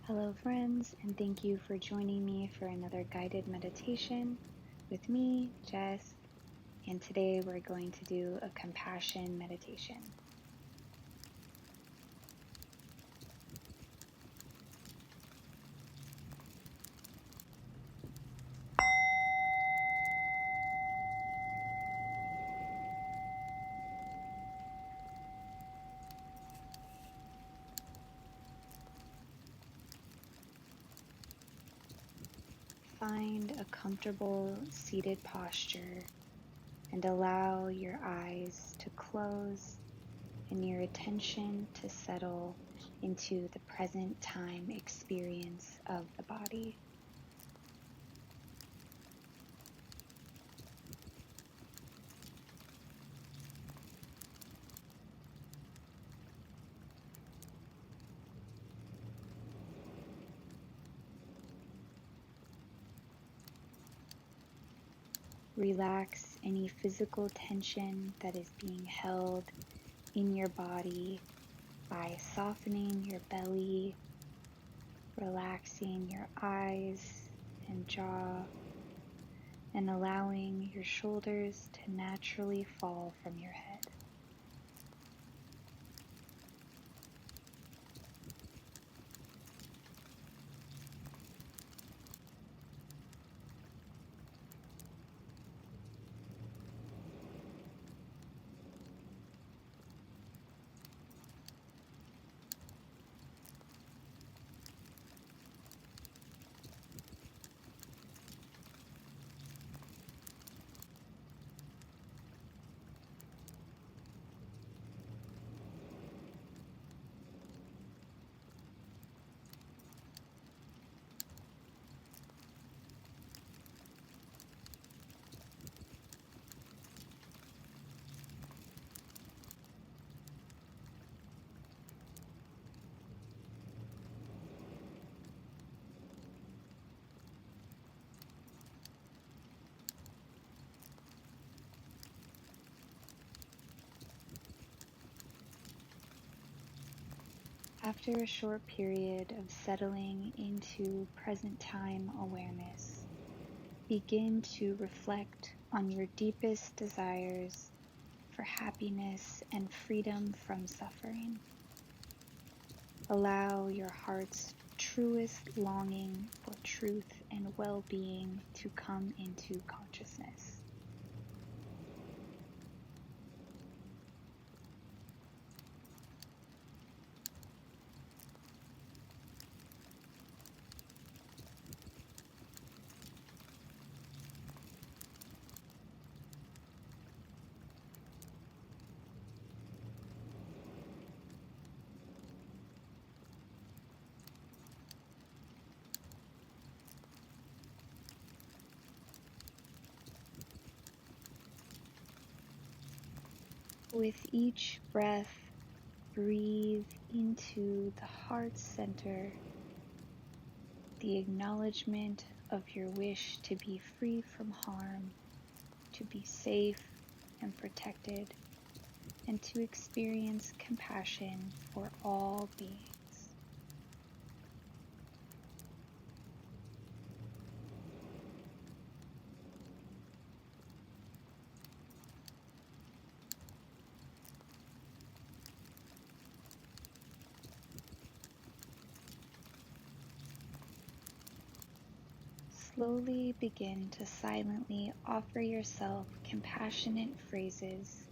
Hello, friends, and thank you for joining me for another guided meditation with me, Jess. And today we're going to do a compassion meditation. Find a comfortable seated posture and allow your eyes to close and your attention to settle into the present time experience of the body. Relax any physical tension that is being held in your body by softening your belly, relaxing your eyes and jaw, and allowing your shoulders to naturally fall from your head. After a short period of settling into present time awareness, begin to reflect on your deepest desires for happiness and freedom from suffering. Allow your heart's truest longing for truth and well-being to come into consciousness. With each breath, breathe into the heart center the acknowledgement of your wish to be free from harm, to be safe and protected, and to experience compassion for all beings. Slowly begin to silently offer yourself compassionate phrases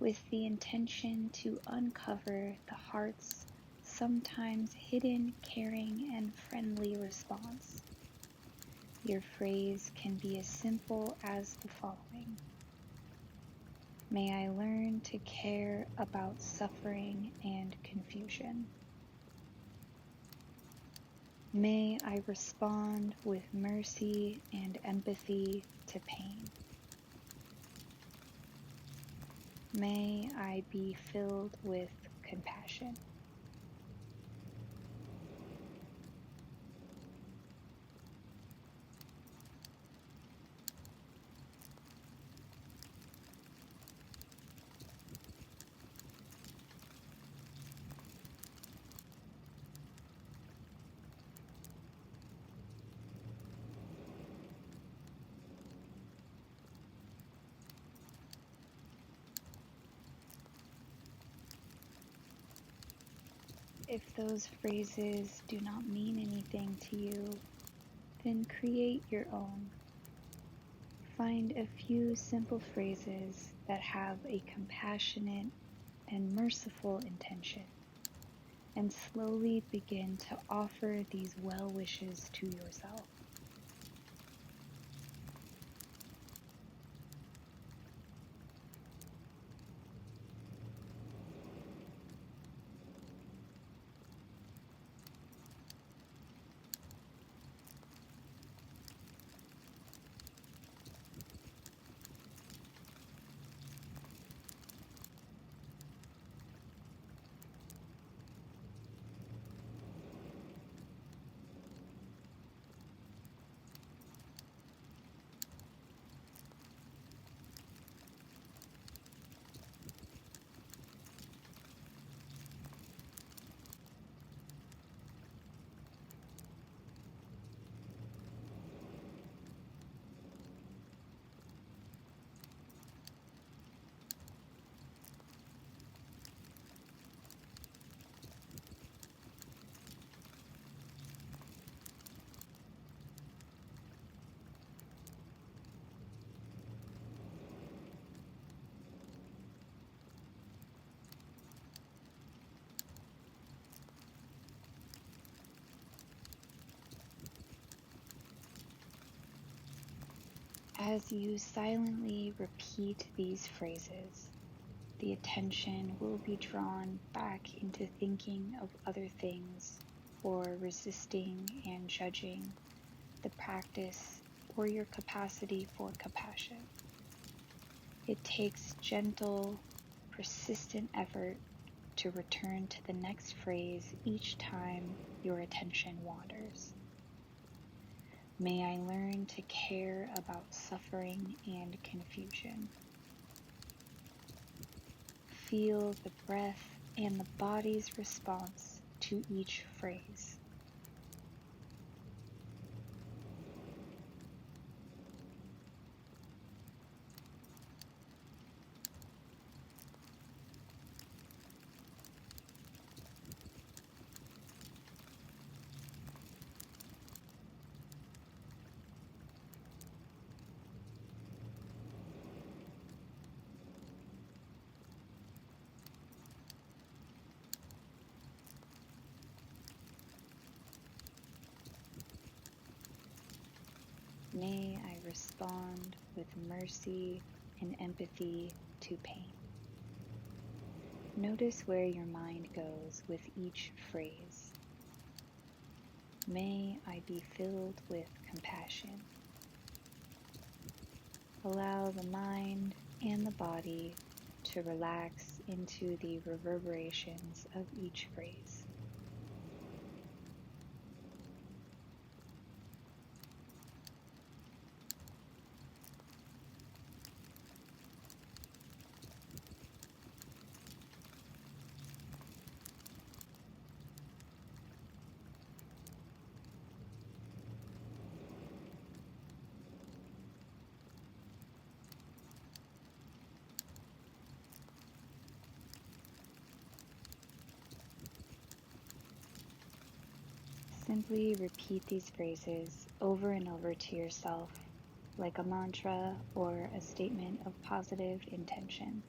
with the intention to uncover the heart's sometimes hidden, caring, and friendly response. Your phrase can be as simple as the following: May I learn to care about suffering and confusion. May I respond with mercy and empathy to pain. May I be filled with compassion. If those phrases do not mean anything to you, then create your own. Find a few simple phrases that have a compassionate and merciful intention, and slowly begin to offer these well wishes to yourself. As you silently repeat these phrases, the attention will be drawn back into thinking of other things or resisting and judging the practice or your capacity for compassion. It takes gentle, persistent effort to return to the next phrase each time your attention wanders. May I learn to care about suffering and confusion. Feel the breath and the body's response to each phrase. May I respond with mercy and empathy to pain. Notice where your mind goes with each phrase. May I be filled with compassion. Allow the mind and the body to relax into the reverberations of each phrase. Simply repeat these phrases over and over to yourself like a mantra or a statement of positive intention.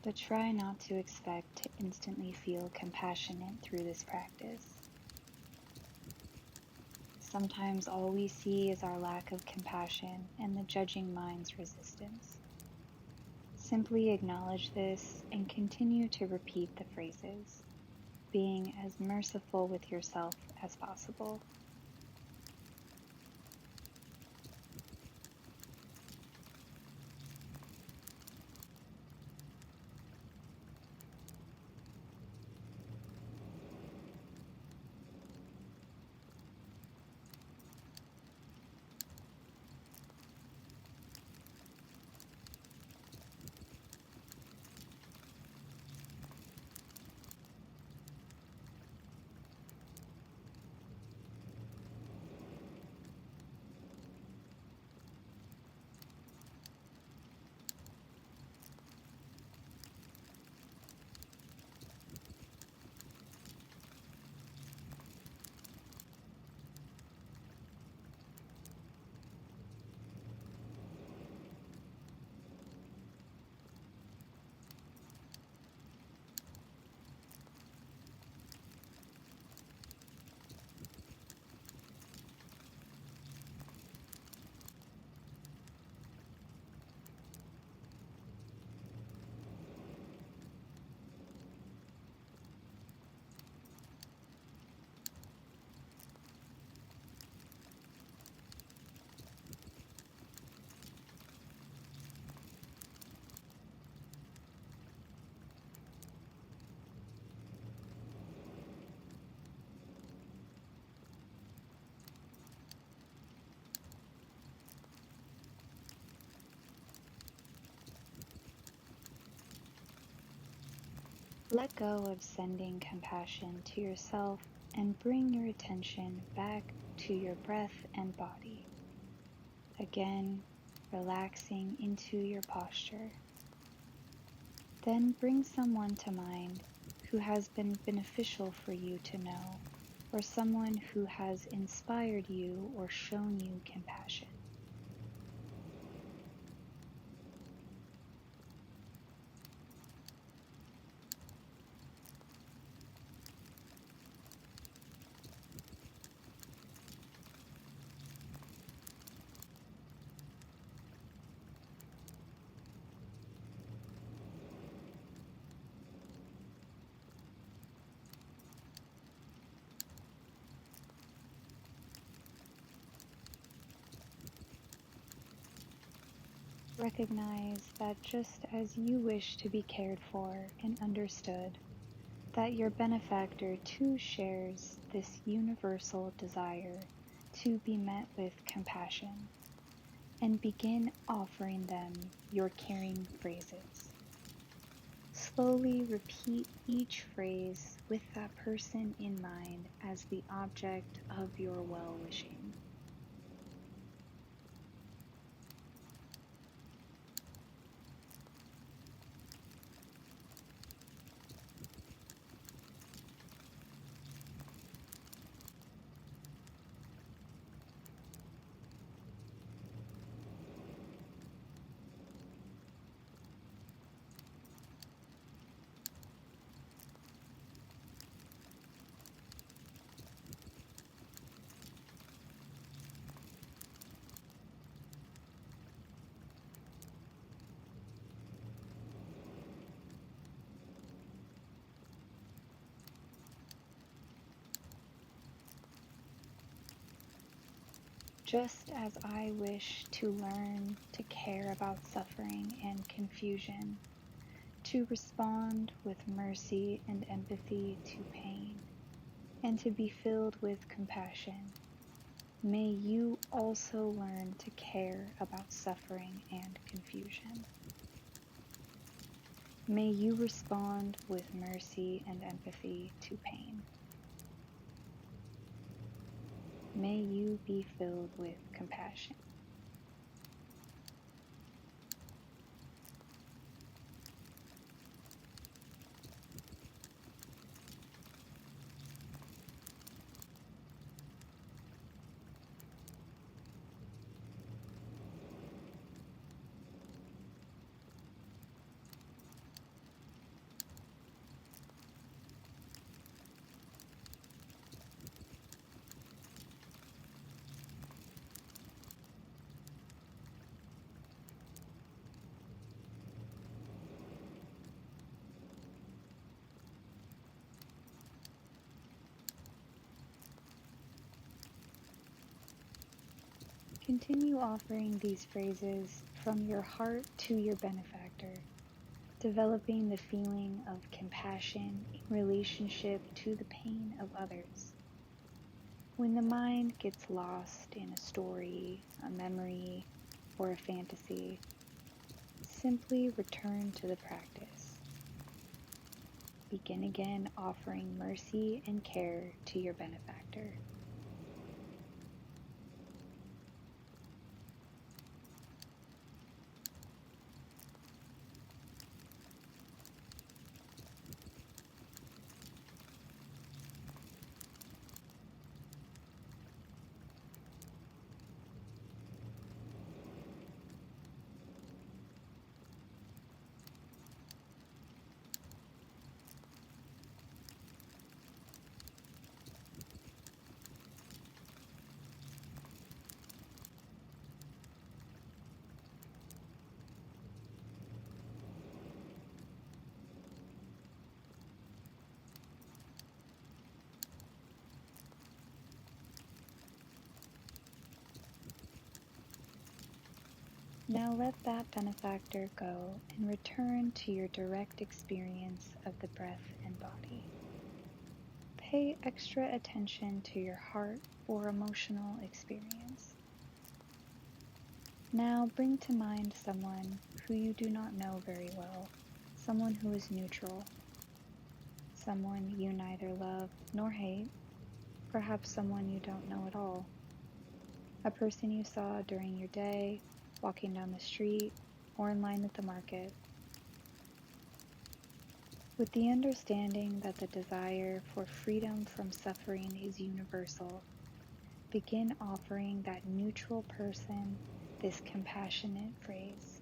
But try not to expect to instantly feel compassionate through this practice. Sometimes all we see is our lack of compassion and the judging mind's resistance. Simply acknowledge this and continue to repeat the phrases, being as merciful with yourself as possible. Let go of sending compassion to yourself and bring your attention back to your breath and body. Again, relaxing into your posture. Then bring someone to mind who has been beneficial for you to know, or someone who has inspired you or shown you compassion. Recognize that just as you wish to be cared for and understood, that your benefactor too shares this universal desire to be met with compassion, and begin offering them your caring phrases. Slowly repeat each phrase with that person in mind as the object of your well wishing. Just as I wish to learn to care about suffering and confusion, to respond with mercy and empathy to pain, and to be filled with compassion, may you also learn to care about suffering and confusion. May you respond with mercy and empathy to pain. May you be filled with compassion. Continue offering these phrases from your heart to your benefactor, developing the feeling of compassion in relationship to the pain of others. When the mind gets lost in a story, a memory, or a fantasy, simply return to the practice. Begin again offering mercy and care to your benefactor. Now let that benefactor go and return to your direct experience of the breath and body. Pay extra attention to your heart or emotional experience. Now bring to mind someone who you do not know very well, someone who is neutral. someone you neither love nor hate, perhaps someone you don't know at all, a person you saw during your day, walking down the street, or in line at the market. With the understanding that the desire for freedom from suffering is universal, begin offering that neutral person this compassionate phrase.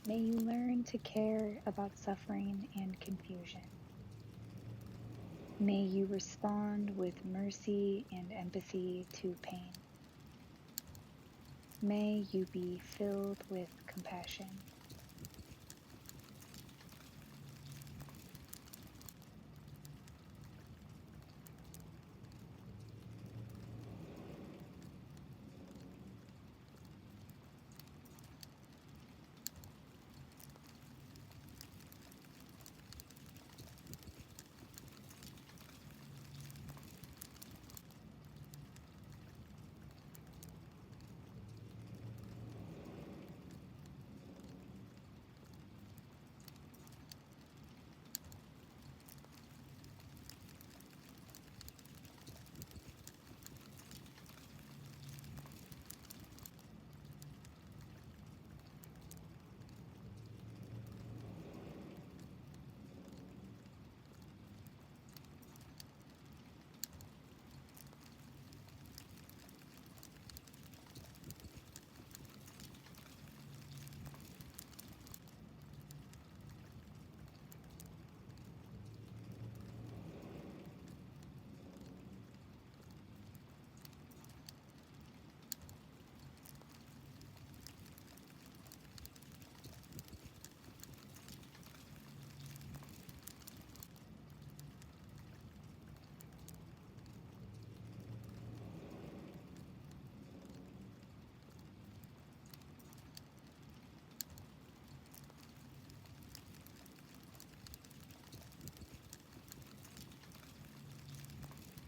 May you learn to care about suffering and confusion. May you respond with mercy and empathy to pain. May you be filled with compassion.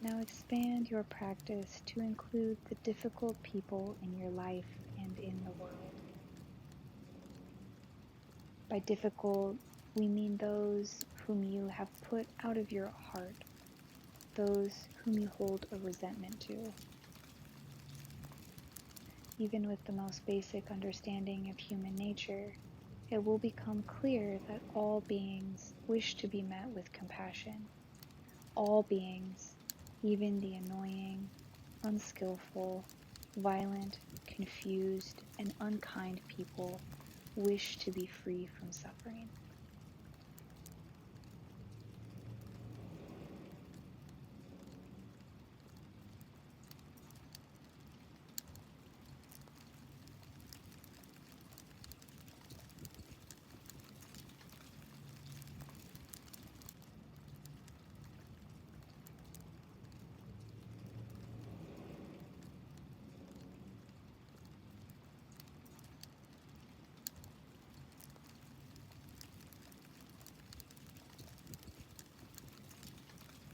Now expand your practice to include the difficult people in your life and in the world. By difficult, we mean those whom you have put out of your heart, those whom you hold a resentment to. Even with the most basic understanding of human nature, it will become clear that all beings wish to be met with compassion. All beings, even the annoying, unskillful, violent, confused, and unkind people, wish to be free from suffering.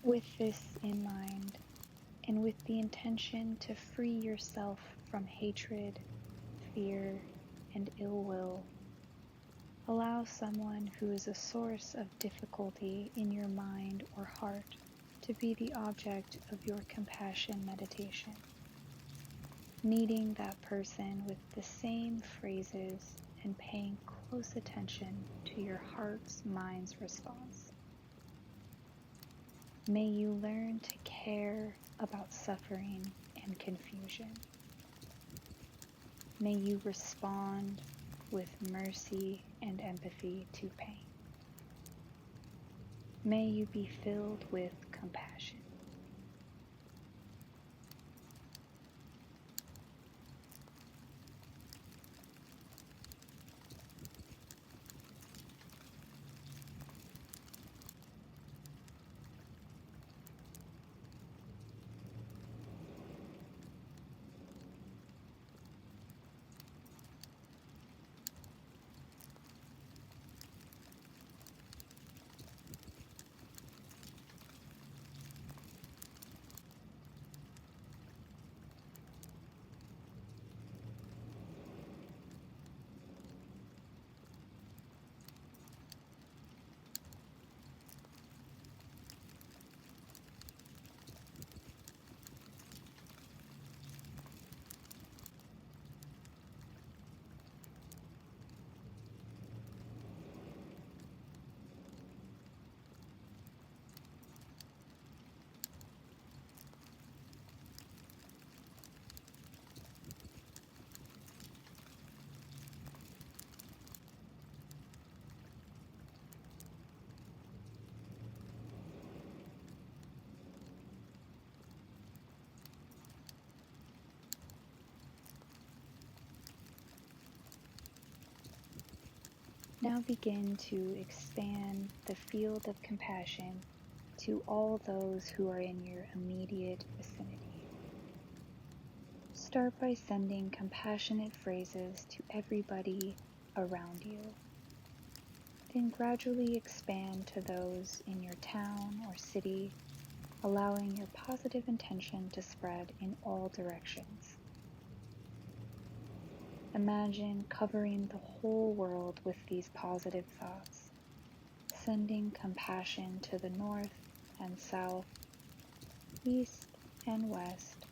With this in mind, and with the intention to free yourself from hatred, fear, and ill will, allow someone who is a source of difficulty in your mind or heart to be the object of your compassion meditation, meeting that person with the same phrases and paying close attention to your heart's mind's response. May you learn to care about suffering and confusion. May you respond with mercy and empathy to pain. May you be filled with compassion. Now begin to expand the field of compassion to all those who are in your immediate vicinity. Start by sending compassionate phrases to everybody around you. Then gradually expand to those in your town or city, allowing your positive intention to spread in all directions. Imagine covering the whole world with these positive thoughts, sending compassion to the north and south, east and west.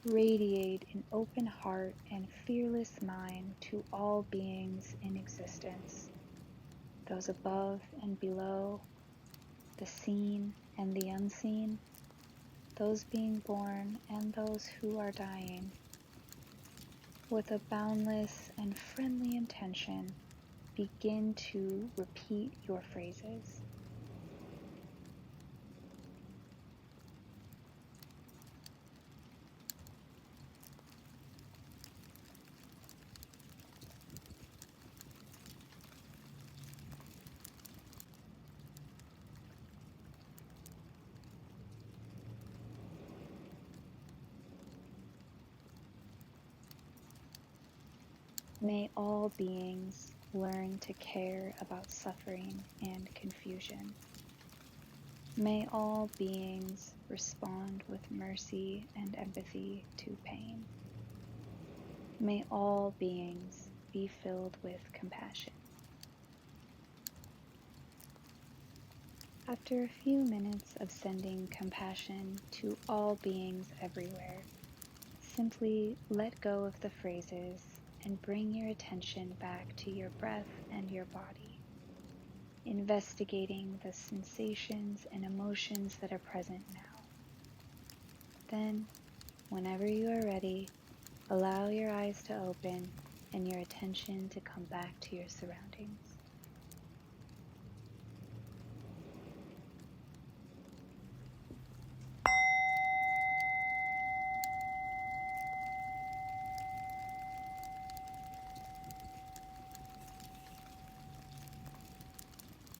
Radiate an open heart and fearless mind to all beings in existence, those above and below, the seen and the unseen, those being born and those who are dying. With a boundless and friendly intention, begin to repeat your phrases. May all beings learn to care about suffering and confusion. May all beings respond with mercy and empathy to pain. May all beings be filled with compassion. After a few minutes of sending compassion to all beings everywhere, simply let go of the phrases and bring your attention back to your breath and your body, investigating the sensations and emotions that are present now. Then, whenever you are ready, allow your eyes to open and your attention to come back to your surroundings.